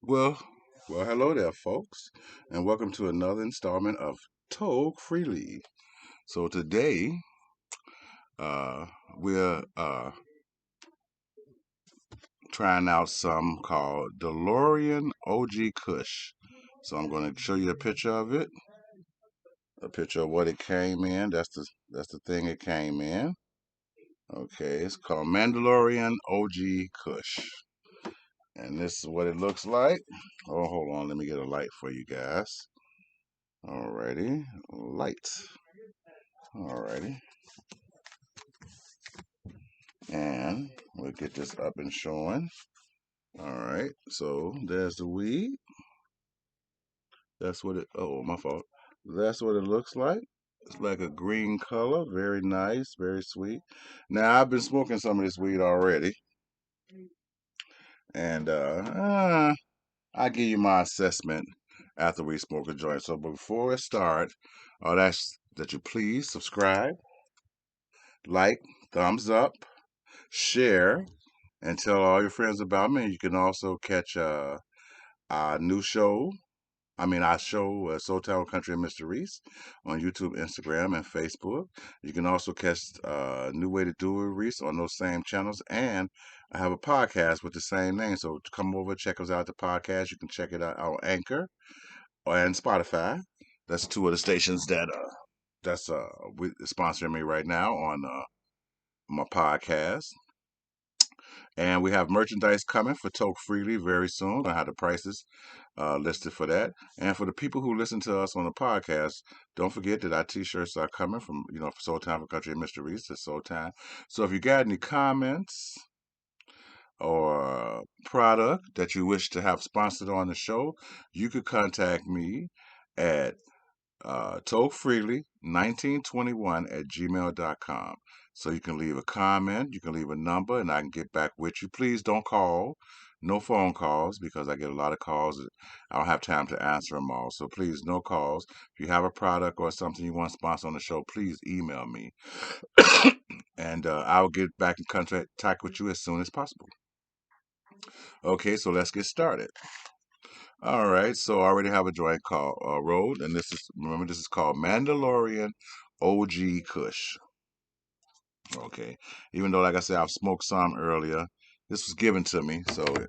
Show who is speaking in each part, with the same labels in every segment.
Speaker 1: Well, hello there, folks, and welcome to another installment of Toke Freely. So today, uh, we're trying out some called DeLorean OG Kush. So I'm going to show you a picture of it, a picture of what it came in. That's the thing it came in. Okay, it's called Mandalorian OG Kush, and this is what it looks like. Oh, hold on, let me get a light for you guys. Alrighty, light. Alrighty. And we'll get this up and showing. All right. So there's the weed. That's what it, oh, my fault. That's what it looks like. It's like a green color. Very nice. Very sweet. Now, I've been smoking some of this weed already. And I'll give you my assessment after we smoke a joint. So before we start, I'll ask that you please subscribe, like, thumbs up, share, and tell all your friends about me. You can also catch our new show. Our show, Soul Town Country and Mr. Reese, on YouTube, Instagram, and Facebook. You can also catch New Way to Do It Reese on those same channels. And I have a podcast with the same name. So come over, check us out, the podcast. You can check it out on Anchor and Spotify. That's two of the stations that's sponsoring me right now on my podcast. And we have merchandise coming for Toke Freely very soon. I have the prices listed for that. And for the people who listen to us on the podcast, don't forget that our t-shirts are coming from, for Soul Time for Country and Mysteries to Soul Time. So if you got any comments or product that you wish to have sponsored on the show, you could contact me at tokefreely1921 at gmail.com. So you can leave a comment, you can leave a number, and I can get back with you. Please don't call, no phone calls, because I get a lot of calls. I don't have time to answer them all. So please, no calls. If you have a product or something you want to sponsor on the show, please email me, and I'll get back in contact with you as soon as possible. Okay, so let's get started. All right, so I already have a joint called Road, and this is called Mandalorian OG Kush. Okay, even though, like I said, I've smoked some earlier, this was given to me to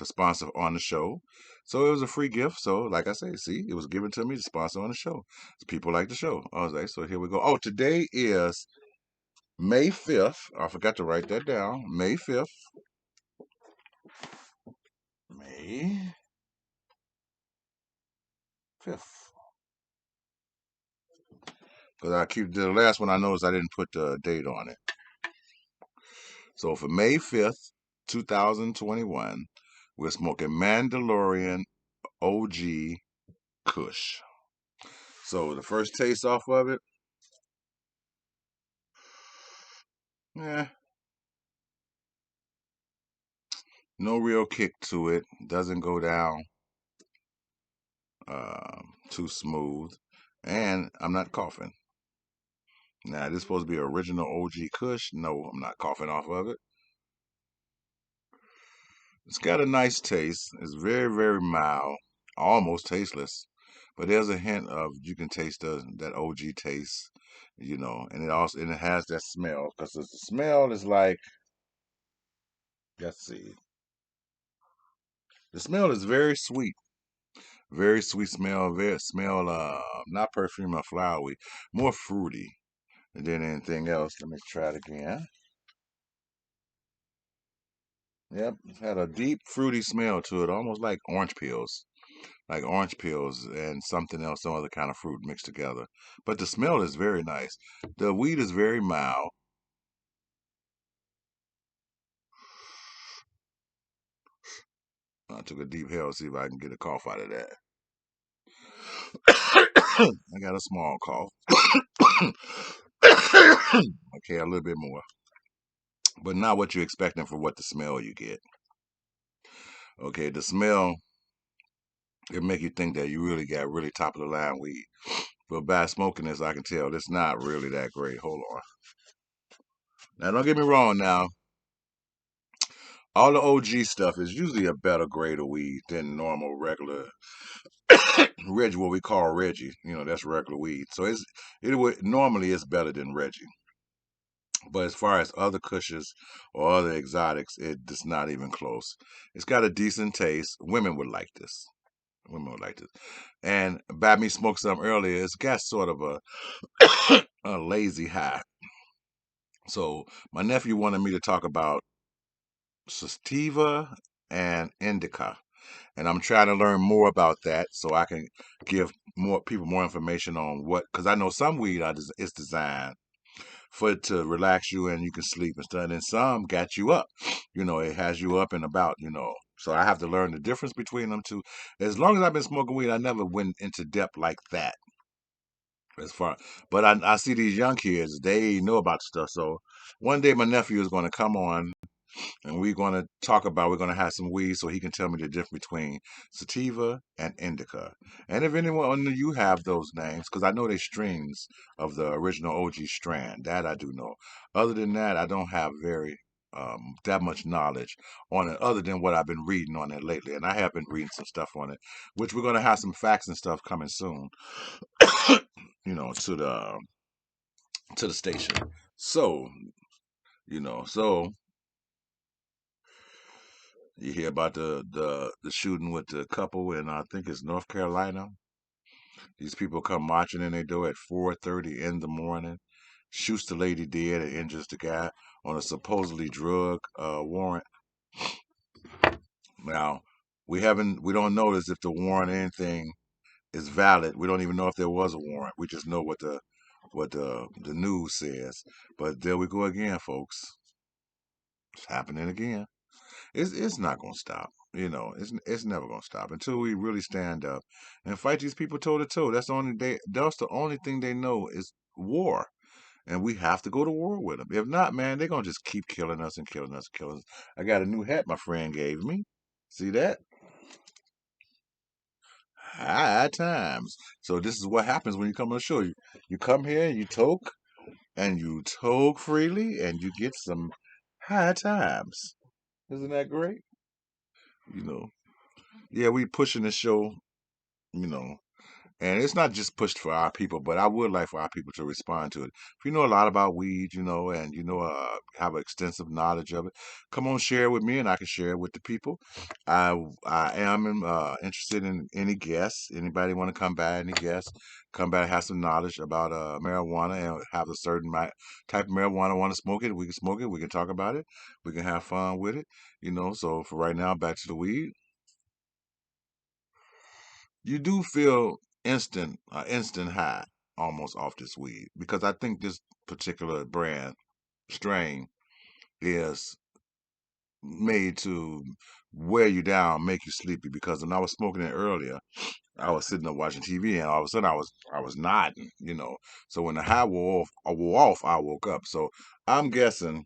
Speaker 1: sponsor on the show. So it was a free gift. So, like I say, see, it was given to me to sponsor on the show. So people like the show. I was like, so here we go. Oh, today is May 5th. I forgot to write that down. May 5th. May 5th. Because the last one I noticed I didn't put the date on it. So for May 5th, 2021, we're smoking Mandalorian OG Kush. So the first taste off of it, yeah, no real kick to it. Doesn't go down too smooth. And I'm not coughing. Now, this is supposed to be original OG Kush. No, I'm not coughing off of it. It's got a nice taste. It's very, very mild, almost tasteless. But there's a hint of you can taste that OG taste, and it has that smell because the smell is like, let's see, the smell is very sweet smell, very smell not perfume or flowery, more fruity than anything else. Let me try it again. Yep, it had a deep fruity smell to it, almost like orange peels and something else, some other kind of fruit mixed together. But the smell is very nice. The weed is very mild. I took a deep hell to see if I can get a cough out of that. I got a small cough. Okay, a little bit more, but not what you're expecting for what the smell you get. Okay, the smell, it make you think that you really got really top of the line weed. But by smoking this, I can tell it's not really that great. Hold on. Now, don't get me wrong now. All the OG stuff is usually a better grade of weed than normal regular Reggie, what we call Reggie. That's regular weed. So it would normally it's better than Reggie. But as far as other cushions or other exotics, it's not even close. It's got a decent taste. Women would like this. Women would like this. And by me smoke some earlier, it's got sort of a lazy high. So my nephew wanted me to talk about sativa and indica. And I'm trying to learn more about that so I can give more people more information on what, because I know some weed is designed for it to relax you and you can sleep and stuff. And some got you up. It has you up and about. So I have to learn the difference between them two. As long as I've been smoking weed, I never went into depth like that. As far, but I see these young kids, they know about stuff. So one day my nephew is going to come on and we're going to have some weed so he can tell me the difference between sativa and indica. And if anyone of you have those names, because I know they strings of the original OG strand, that I do know. Other than that, I don't have very that much knowledge on it, other than what I've been reading on it lately. And I have been reading some stuff on it, which we're going to have some facts and stuff coming soon. To the station. So so you hear about the shooting with the couple in I think it's North Carolina. These people come marching in their door at 4:30 in the morning, shoots the lady dead and injures the guy on a supposedly drug warrant. Now we don't notice if the warrant or anything is valid. We don't even know if there was a warrant. We just know what the news says. But there we go again, folks. It's happening again. It's not gonna stop. It's never gonna stop until we really stand up and fight these people toe to toe. That's the only thing they know is war, and we have to go to war with them. If not, man, they're gonna just keep killing us and killing us and killing us. I got a new hat my friend gave me. See that? High times. So this is what happens when you come on the show. You come here, and you toke freely, and you get some high times. Isn't that great? You know. Yeah, we pushing the show. You know, And it's not just pushed for our people, but I would like for our people to respond to it. If you know a lot about weed, and have extensive knowledge of it, come on, share it with me, and I can share it with the people. I am interested in any guests. Anybody want to come by? Any guests come by, have some knowledge about marijuana and have a certain type of marijuana want to smoke it? We can smoke it. We can talk about it. We can have fun with it. So for right now, back to the weed. You do feel instant high almost off this weed because I think this particular brand strain is made to wear you down, make you sleepy. Because when I was smoking it earlier, I was sitting up watching TV, and all of a sudden I was nodding. So when the high wore off, I woke up. So I'm guessing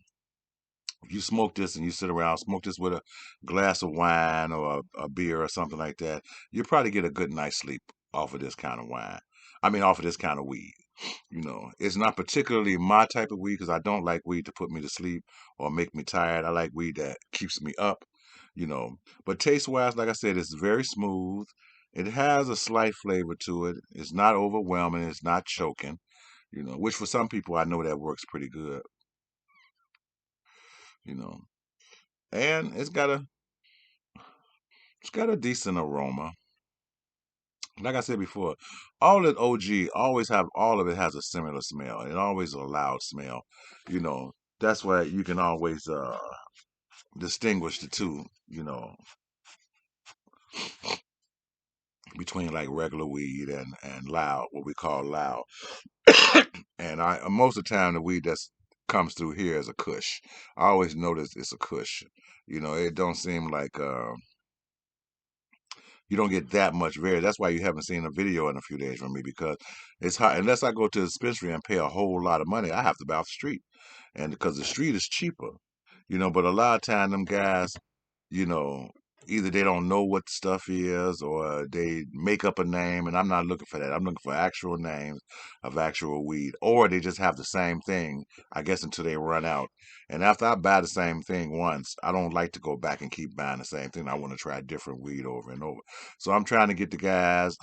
Speaker 1: you smoke this and you sit around, smoke this with a glass of wine or a beer or something like that, you probably get a good night's sleep off of this kind of wine. I mean, off of this kind of weed. It's not particularly my type of weed because I don't like weed to put me to sleep or make me tired. I like weed that keeps me up, you know. But taste wise, like I said, it's very smooth. It has a slight flavor to it. It's not overwhelming. It's not choking, which for some people I know that works pretty good, you know. And it's got a decent aroma. Like I said before, all that OG all of it has a similar smell. It always a loud smell. You know, that's why you can always distinguish the two, between like regular weed and loud, what we call loud. And I most of the time the weed that's comes through here is a kush. I always notice it's a kush. It don't seem like you don't get that much variety. That's why you haven't seen a video in a few days from me because it's hot. Unless I go to the dispensary and pay a whole lot of money, I have to buy off the street, and because the street is cheaper. But a lot of time them guys, you know, either they don't know what stuff is or they make up a name, and I'm not looking for that. I'm looking for actual names of actual weed, or they just have the same thing, I guess, until they run out. And after I buy the same thing once, I don't like to go back and keep buying the same thing. I want to try different weed over and over. So I'm trying to get the guys,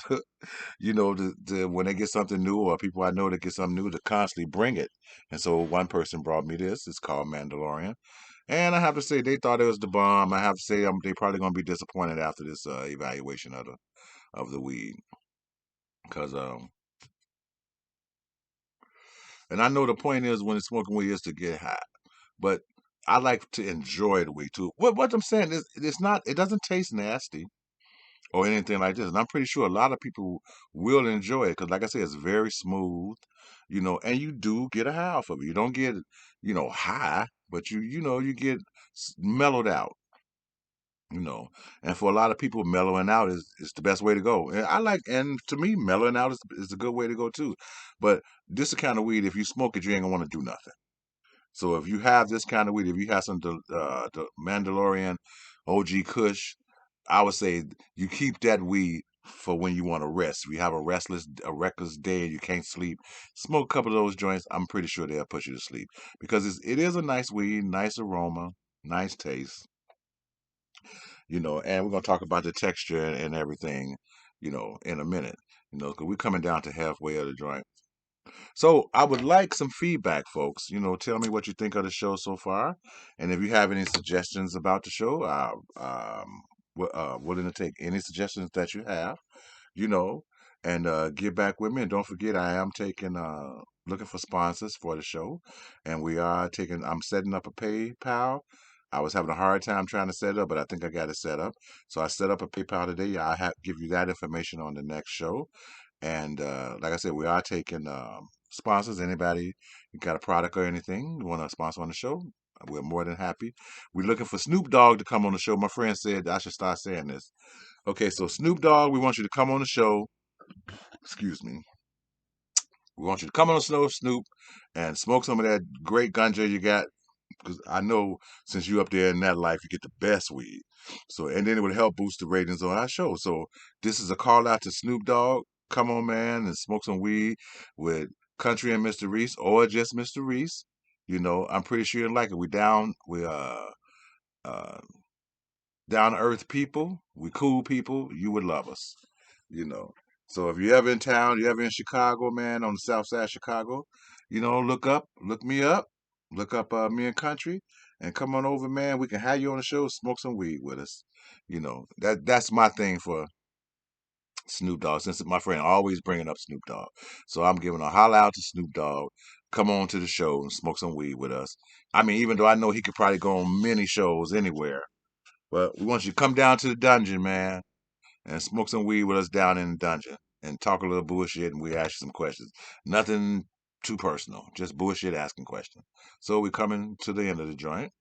Speaker 1: when they get something new, or people I know that get something new, to constantly bring it. And so one person brought me this. It's called Mandalorian. And I have to say, they thought it was the bomb. I have to say, they probably gonna be disappointed after this evaluation of the weed, because and I know the point is when it's smoking weed is to get high, but I like to enjoy the weed too. What I'm saying is, it's not, it doesn't taste nasty or anything like this, and I'm pretty sure a lot of people will enjoy it because, like I said, it's very smooth, and you do get a high off of it. You don't get, high, but you get mellowed out. you know. And for a lot of people, mellowing out is the best way to go. And to me, mellowing out is a good way to go too. But this is the kind of weed, if you smoke it, you ain't gonna want to do nothing. So if you have this kind of weed, if you have the Mandalorian OG Kush, I would say you keep that weed for when you want to rest. If you have a reckless day and you can't sleep, smoke a couple of those joints. I'm pretty sure they'll put you to sleep because it is a nice weed, nice aroma, nice taste. And we're going to talk about the texture and everything, in a minute, because we're coming down to halfway of the joint. So I would like some feedback, folks. Tell me what you think of the show so far. And if you have any suggestions about the show, willing to take any suggestions that you have, you know, and get back with me. And don't forget, I am looking for sponsors for the show, and I'm setting up a PayPal. I was having a hard time trying to set it up, but I think I got it set up. So I set up a PayPal today. I have give you that information on the next show. And like I said, we are taking sponsors. Anybody got a product or anything you want to sponsor on the show? We're more than happy. We're looking for Snoop Dogg to come on the show. My friend said I should start saying this. Okay, so Snoop Dogg, we want you to come on the show. Excuse me. We want you to come on the show, Snoop, and smoke some of that great ganja you got. Because I know since you up there in that life, you get the best weed. So, and then it would help boost the ratings on our show. So this is a call out to Snoop Dogg. Come on, man, and smoke some weed with Country and Mr. Reese, or just Mr. Reese. I'm pretty sure you like it. Uh down to earth people. We cool people. You would love us. You know. So if you're ever in town, you're ever in Chicago, man, on the south side of Chicago, look me up, look up me and Country, and come on over, man. We can have you on the show, smoke some weed with us. That's my thing for Snoop Dogg. Since my friend always bringing up Snoop Dogg, so I'm giving a holler out to Snoop Dogg. Come on to the show and smoke some weed with us. I mean, even though I know he could probably go on many shows anywhere, but we want you to come down to the dungeon, man, and smoke some weed with us down in the dungeon and talk a little bullshit, and we ask you some questions. Nothing too personal, just bullshit asking questions. So we're coming to the end of the joint.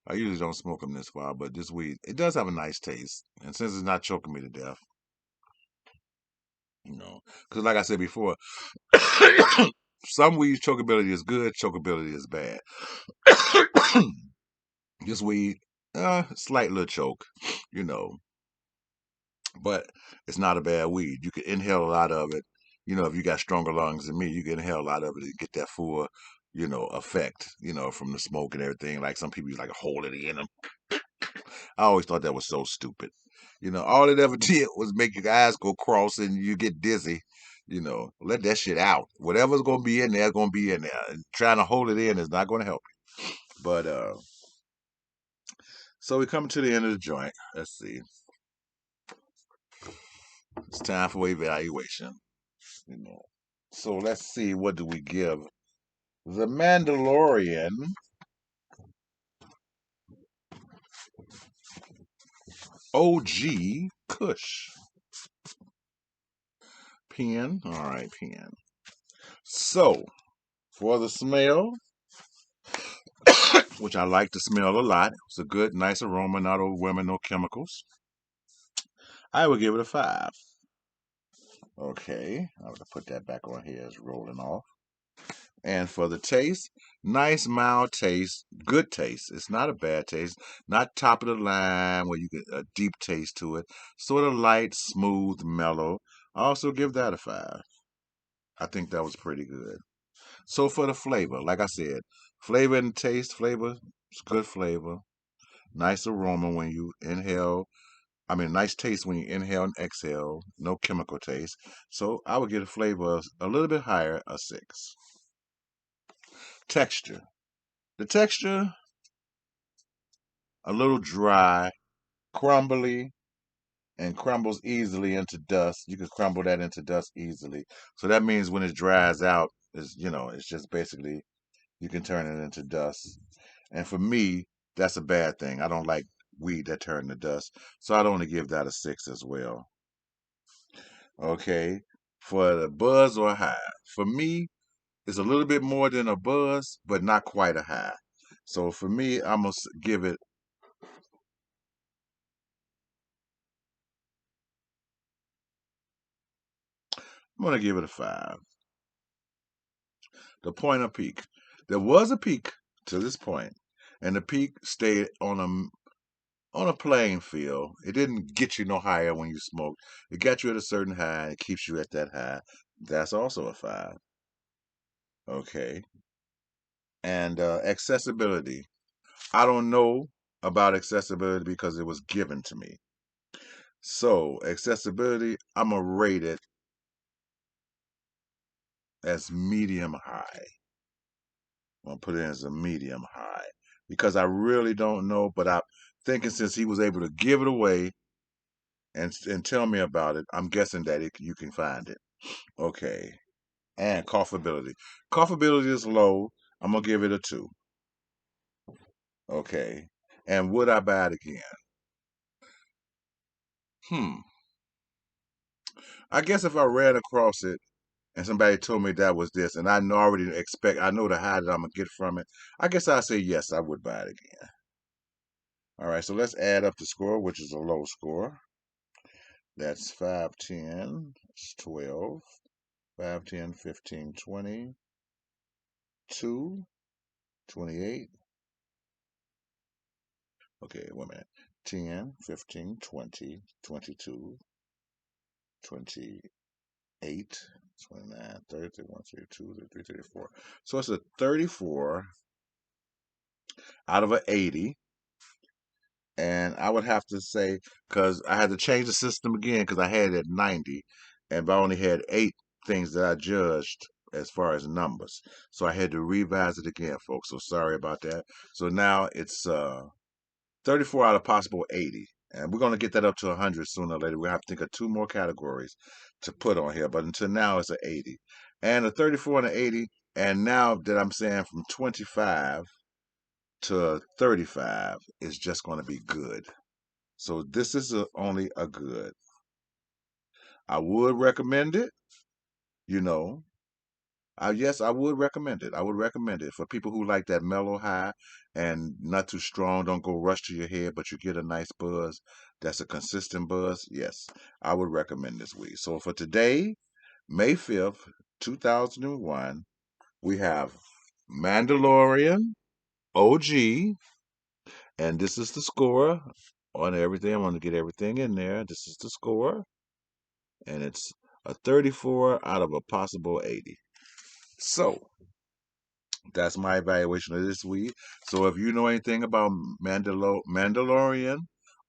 Speaker 1: I usually don't smoke them this far, but this weed, it does have a nice taste. And since it's not choking me to death, because like I said before, some weeds chokeability is good, chokeability is bad. This weed, slight little choke, you know, but it's not a bad weed. You can inhale a lot of it. If you got stronger lungs than me, you can inhale a lot of it and get that full, effect, from the smoke and everything. Like some people like hold it in them. I always thought that was so stupid. All it ever did was make your eyes go cross and you get dizzy. Let that shit out. Whatever's gonna be in there, gonna be in there. And trying to hold it in is not gonna help you. But so we come to the end of the joint. Let's see. It's time for evaluation. You know. So let's see, what do we give? The Mandalorian OG Kush. Pen. All right, pen. So for the smell, which I like to smell a lot, it's a good, nice aroma, not overwhelming, no chemicals. I would give it a 5. Okay, I'm gonna put that back on here. It's rolling off. And for the taste, nice mild taste, good taste. It's not a bad taste, not top of the line where you get a deep taste to it. Sort of light, smooth, mellow. I also give that a 5. I think that was pretty good. So for the flavor, like I said, flavor and taste, flavor, it's good flavor. Nice aroma when you inhale. I mean, nice taste when you inhale and exhale. No chemical taste. So I would give the flavor a little bit higher, a 6. Texture. The texture, a little dry, crumbly, and crumbles easily into dust. You can crumble that into dust easily. So that means when it dries out, it's just basically you can turn it into dust. And for me, that's a bad thing. I don't like weed that turn to dust. So I'd only give that a 6 as well. Okay. For the buzz or high, for me, it's a little bit more than a buzz, but not quite a high. So for me, I'm gonna give it. I'm gonna give it a 5. The point of peak. There was a peak to this point, and the peak stayed on a playing field. It didn't get you no higher when you smoked. It got you at a certain high, and it keeps you at that high. That's also a 5. Okay. And accessibility. I don't know about accessibility because it was given to me. So accessibility, I'm gonna rate it as medium high. I'm gonna put it as a medium high because I really don't know, but I'm thinking since he was able to give it away and tell me about it, I'm guessing that you can find it. Okay. And coughability. Coughability is low. I'm gonna give it a 2. Okay. And would I buy it again? Hmm. I guess if I ran across it and somebody told me that was this, and I know the high that I'm gonna get from it, I guess I'd say yes, I would buy it again. All right, so let's add up the score, which is a low score. That's 5, 10, it's 12, 5, 10, 15, 20, 2, 28. Okay, wait a minute. 10, 15, 20, 22, 28, 29, 30, 31, 32, 33, 34. So it's a 34 out of an 80. And I would have to say, because I had to change the system again because I had it at 90, and I only had 8 things that I judged as far as numbers. So I had to revise it again, folks. So sorry about that. So now it's 34 out of possible 80. And we're going to get that up to 100 sooner or later. We'll have to think of 2 more categories to put on here. But until now, it's an 80. And a 34 and an 80. And now that I'm saying from 25 to 35 is just going to be good. So this is only a good. I would recommend it, you know. Yes, I would recommend it. I would recommend it for people who like that mellow high and not too strong. Don't go rush to your head, but you get a nice buzz. That's a consistent buzz. Yes, I would recommend this weed. So for today, May 5th, 2001, we have Mandalorian OG, and this is the score on everything. I'm going to get everything in there. This is the score, and it's a 34 out of a possible 80. So that's my evaluation of this week. So if you know anything about Mandalorian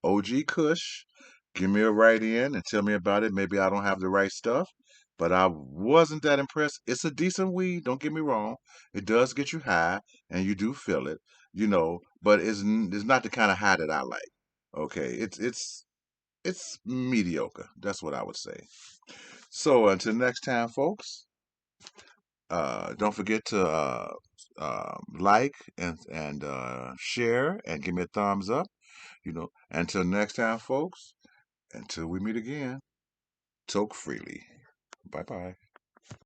Speaker 1: OG Kush, give me a write in and tell me about it. Maybe I don't have the right stuff, but I wasn't that impressed. It's a decent weed, don't get me wrong. It does get you high and you do feel it, but it's not the kind of high that I like. Okay, it's mediocre. That's what I would say. So until next time, folks, don't forget to like and share and give me a thumbs up. Until next time, folks. Until we meet again, toke freely. Bye bye.